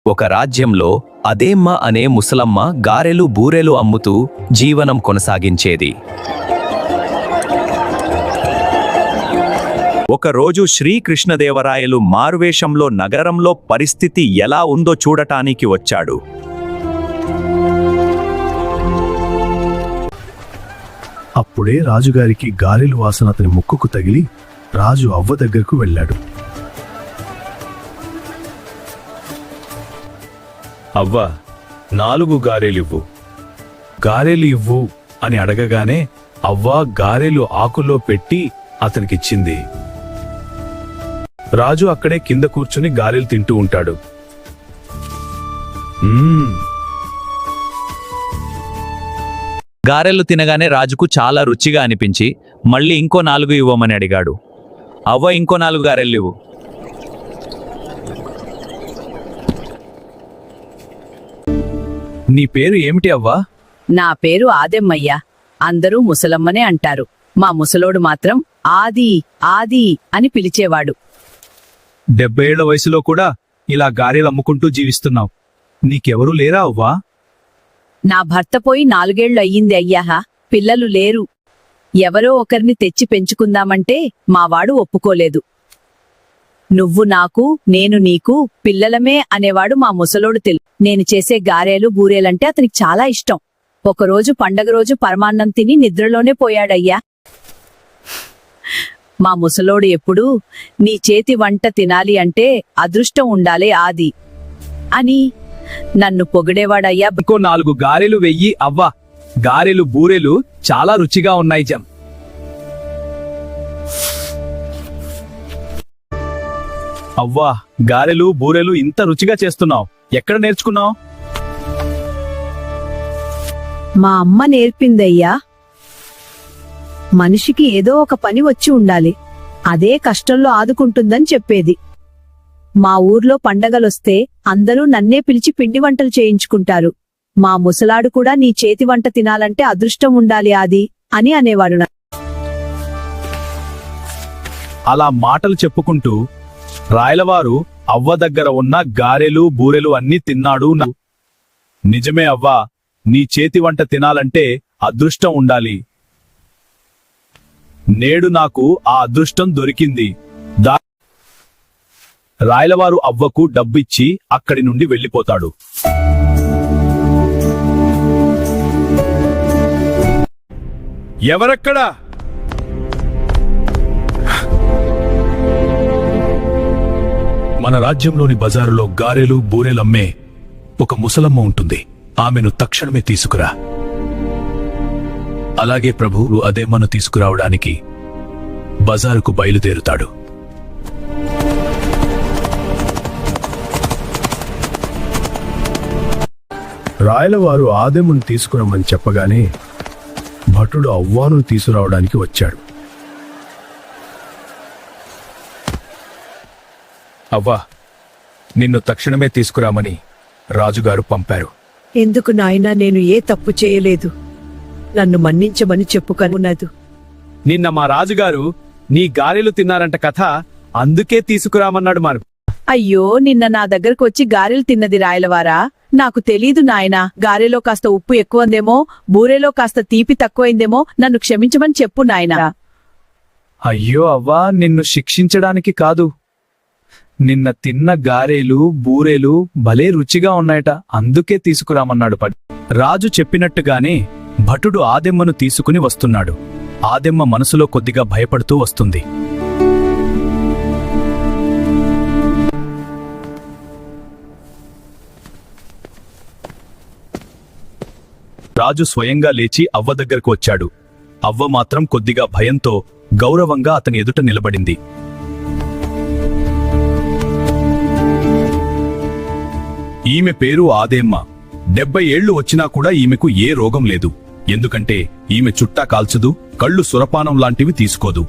ఒక రాజ్యంలో అదేమ్మ అనే ముసలమ్మ గారెలు బూరెలు అమ్ముతూ జీవనం కొనసాగించేది. ఒకరోజు శ్రీకృష్ణదేవరాయలు మారువేషంలో నగరంలో పరిస్థితి ఎలా ఉందో చూడటానికి వచ్చాడు. అప్పుడే రాజుగారికి గారెలు వాసన అతని ముక్కుకు తగిలి రాజు అవ్వ దగ్గరకు వెళ్ళాడు. అవ్వ, 4 గారెలివ్వు. గారెలు ఇవ్వు అని అడగగానే అవ్వ గారెలు ఆకులో పెట్టి అతనికిచ్చింది. రాజు అక్కడే కింద కూర్చుని గారెలు తింటూ ఉంటాడు. గారెలు తినగానే రాజుకు చాలా రుచిగా అనిపించి మళ్ళీ ఇంకో 4 ఇవ్వమని అడిగాడు. అవ్వ, ఇంకో 4 గారెలు ఇవ్వు. నీ పేరు ఏమిటి అవ్వా? నా పేరు ఆదెమ్మయ్య. అందరూ ముసలమ్మనే అంటారు. మా ముసలోడు మాత్రం ఆది ఆది అని పిలిచేవాడు. 70 ఏళ్ల వయసులో కూడా ఇలా గారెలు అమ్ముకుంటూ జీవిస్తున్నావు. నీకెవరూ లేరా అవ్వా? నా భర్త పోయి 4 ఏళ్లు అయ్యింది అయ్యాహా. పిల్లలు లేరు. ఎవరో ఒకరిని తెచ్చి పెంచుకుందామంటే మావాడు ఒప్పుకోలేదు. నువ్వు నాకు, నేను నీకు పిల్లలమే అనేవాడు మా ముసలోడు. నేను చేసే గారెలు బూరేలంటే అతనికి చాలా ఇష్టం. ఒకరోజు పండగ రోజు పరమాన్నం తిని నిద్రలోనే పోయాడయ్యా. మా ముసలోడు ఎప్పుడూ నీ చేతి వంట తినాలి అంటే అదృష్టం ఉండాలే ఆది అని నన్ను పొగిడేవాడయ్యా. ఇంకో 4 గారెలు వెయ్యి అవ్వా. గారెలు బూరెలు చాలా రుచిగా ఉన్నాయి జం. అవ్వా, గారెలు బూరెలు ఇంత రుచిగా చేస్తున్నావు. ఎక్కడ నేర్చుకున్నావు? మా అమ్మ నేర్పిందయ్యా. మనిషికి ఏదో ఒక పని వచ్చి ఉండాలి, అదే కష్టంలో ఆదుకుంటుందని చెప్పేది. మా ఊర్లో పండగలొస్తే అందరూ నన్నే పిలిచి పిండి వంటలు చేయించుకుంటారు. మా ముసలాడు కూడా నీ చేతి వంట తినాలంటే అదృష్టం ఉండాలి ఆది అని అనేవాడు. అలా మాటలు చెప్పుకుంటూ రాయలవారు అవ్వ దగ్గర ఉన్న గారెలు బూరెలు అన్నీ తిన్నాడు. నిజమే అవ్వా, నీ చేతి వంట తినాలంటే అదృష్టం ఉండాలి. నేడు నాకు ఆ అదృష్టం దొరికింది. రాయలవారు అవ్వకు డబ్బిచ్చి అక్కడి నుండి వెళ్ళిపోతాడు. ఎవరక్కడా? మన రాజ్యంలోని బజారులో గారెలు బూరెలమ్మే ఒక ముసలమ్మ ఉంటుంది. ఆమెను తక్షణమే తీసుకురా. అలాగే ప్రభువు అదేమ్మను తీసుకురావడానికి బజారుకు బయలుదేరుతాడు. రాయలవారు ఆదెమ్మను తీసుకురమ్మని చెప్పగానే భటుడు అవ్వాను తీసుకురావడానికి వచ్చాడు. అవ్వా, నిన్ను తక్షణమే తీసుకురామని రాజుగారు పంపారు. ఎందుకు నాయనా? నేను ఏ తప్పు చేయలేదు. నన్ను మన్నించమని చెప్పుకనున్నదు. నిన్న మా రాజుగారు నీ గారెలు తిన్నారంట కథ, అందుకే తీసుకురామన్నాడు. మారు అయ్యో, నిన్న నా దగ్గరకు వచ్చి గారెలు తిన్నది రాయలవారా? నాకు తెలీదు నాయనా. గారెలో కాస్త ఉప్పు ఎక్కువందేమో, బూరెలో కాస్త తీపి తక్కువైందేమో. నన్ను క్షమించమని చెప్పు నాయనా. అయ్యో అవ్వా, నిన్ను శిక్షించడానికి కాదు. నిన్న తిన్న గారెలు బూరెలు భలే రుచిగా ఉన్నాయట, అందుకే తీసుకురామన్నాడు. రాజు చెప్పినట్టుగానే భటుడు ఆదెమ్మను తీసుకుని వస్తున్నాడు. ఆదెమ్మ మనసులో కొద్దిగా భయపడుతూ వస్తుంది. రాజు స్వయంగా లేచి అవ్వ దగ్గరకు వచ్చాడు. అవ్వ మాత్రం కొద్దిగా భయంతో గౌరవంగా అతని ఎదుట నిలబడింది. ఈమె పేరు ఆదేమ్మ. 70 ఏళ్లు వచ్చినా కూడా ఈమెకు ఏ రోగం లేదు. ఎందుకంటే ఈమె చుట్టా కాల్చదు, కళ్ళు సురపానం లాంటివి తీసుకోదు.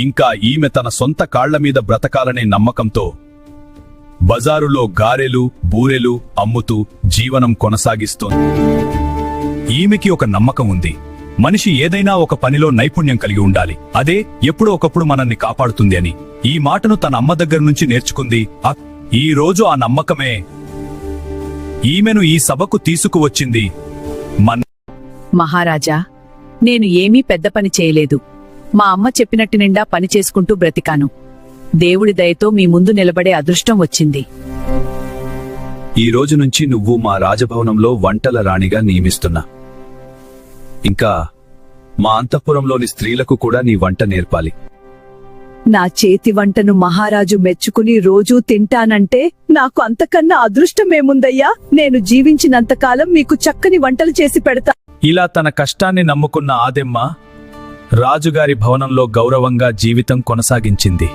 ఇంకా ఈమె తన సొంత కాళ్ల మీద బ్రతకాలనే నమ్మకంతో బజారులో గారెలు బూరెలు అమ్ముతూ జీవనం కొనసాగిస్తోంది. ఈమెకి ఒక నమ్మకం ఉంది. మనిషి ఏదైనా ఒక పనిలో నైపుణ్యం కలిగి ఉండాలి, అదే ఎప్పుడో ఒకప్పుడు మనల్ని కాపాడుతుంది అని. ఈ మాటను తన అమ్మ దగ్గర నుంచి నేర్చుకుంది. ఈ రోజు ఆ నమ్మకమే ఈమెను ఈ సభకు తీసుకువచ్చింది. మహారాజా, నేను ఏమీ పెద్ద పని చేయలేదు. మా అమ్మ చెప్పినట్టు నిండా పని చేసుకుంటూ బ్రతికాను. దేవుడి దయతో మీ ముందు నిలబడే అదృష్టం వచ్చింది. ఈ రోజు నుంచి నువ్వు మా రాజభవనంలో వంటల రాణిగా నియమిస్తున్నా. ఇంకా మా అంతఃపురంలోని స్త్రీలకు కూడా నీ వంట నేర్పాలి. నా చేతి వంటను మహారాజు మెచ్చుకుని రోజూ తింటానంటే నాకు అంతకన్నా అదృష్టమేముందయ్యా. నేను జీవించినంతకాలం మీకు చక్కని వంటలు చేసి పెడతా. ఇలా తన కష్టాన్ని నమ్ముకున్న ఆదెమ్మ రాజుగారి భవనంలో గౌరవంగా జీవితం కొనసాగించింది.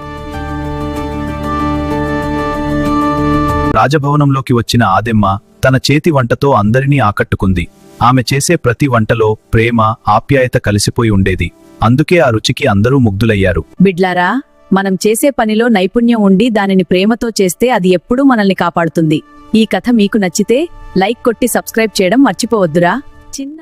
రాజభవనంలోకి వచ్చిన ఆదెమ్మ తన చేతి వంటతో అందరినీ ఆకట్టుకుంది. ఆమె చేసే ప్రతి వంటలో ప్రేమ, ఆప్యాయత కలిసిపోయి ఉండేది. అందుకే ఆ రుచికి అందరూ ముగ్ధులయ్యారు. బిడ్లారా, మనం చేసే పనిలో నైపుణ్యం ఉండి దానిని ప్రేమతో చేస్తే అది ఎప్పుడూ మనల్ని కాపాడుతుంది. ఈ కథ మీకు నచ్చితే లైక్ కొట్టి సబ్స్క్రైబ్ చేయడం మర్చిపోవద్దురా. చిన్న